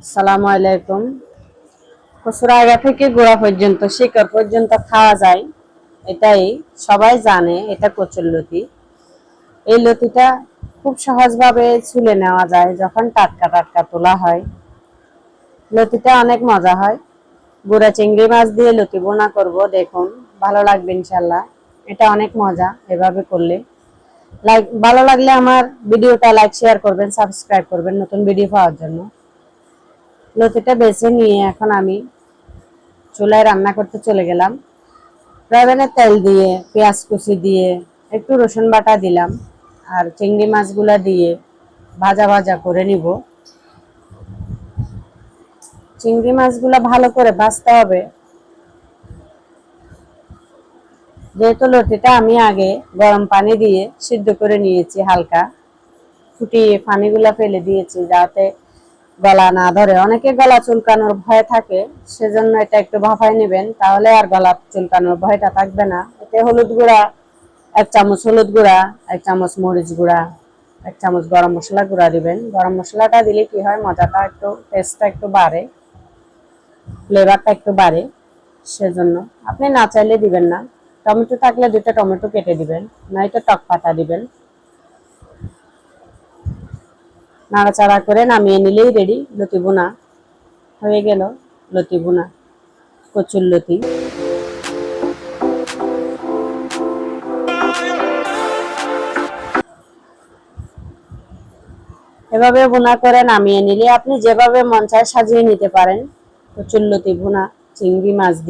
আসসালামু আলাইকুম। কচুর আগা থেকে গোড়া পর্যন্ত শিকড় পর্যন্ত খাওয়া যায়, এটাই সবাই জানে। এটা কচুর লতি। এই লতিটা খুব সহজভাবে ছুলে নেওয়া যায় যখন টাটকা টাটকা তোলা হয়। লতিটা অনেক মজা হয়। গুঁড়া চিংড়ি মাছ দিয়ে লতি বোনা করব, দেখুন ভালো লাগবে ইনশাল্লাহ। এটা অনেক মজা এভাবে করলে। ভালো লাগলে আমার ভিডিওটা লাইক শেয়ার করবেন, সাবস্ক্রাইব করবেন নতুন ভিডিও পাওয়ার জন্য। লতিটা বেছে নিয়ে এখন আমি চুলায় রান্না করতে চলে গেলাম। ফ্রাইপ্যানে তেল দিয়ে, পেঁয়াজ কুচি দিয়ে, একটু রসুন বাটা দিলাম, আর চিংড়ি মাছগুলা দিয়ে ভাজা ভাজা করে নিব। চিংড়ি মাছগুলা ভালো করে ভাজতে হবে। যেহেতু লতিটা আমি আগে গরম পানি দিয়ে সিদ্ধ করে নিয়েছি, হালকা ফুটিয়ে পানিগুলা ফেলে দিয়েছি যাতে গলা না ধরে। অনেকে গলা চুলকানোর ভয় থাকে, সেজন্য এটা একটু ভাপায় নেবেন, তাহলে আর গলা চুলকানোর ভয়টা থাকবে না। এতে হলুদ গুঁড়া 1 চামচ, হলুদ গুঁড়া 1 চামচ, মরিচ গুঁড়া 1 চামচ, গরম মশলা গুঁড়া দিবেন। গরম মশলাটা দিলে কি হয়, মজাটা একটু, টেস্টটা একটু বাড়ে, ফ্লেভারটা একটু বাড়ে। সেজন্য আপনি না চাইলে দিবেন না। টমেটো থাকলে 2টা টমেটো কেটে দিবেন, নয়তো টক পাতা দিবেন। নাড়াচাড়া করে নামিয়ে নিলেই রেডি লতি বোনা হয়ে গেল। লতি বোনা, কচুর লতি। এভাবে বোনা করে নামিয়ে নিলে আপনি যেভাবে মন চায় সাজিয়ে নিতে পারেন। কচুর লতি বোনা চিংড়ি মাছ দিয়ে।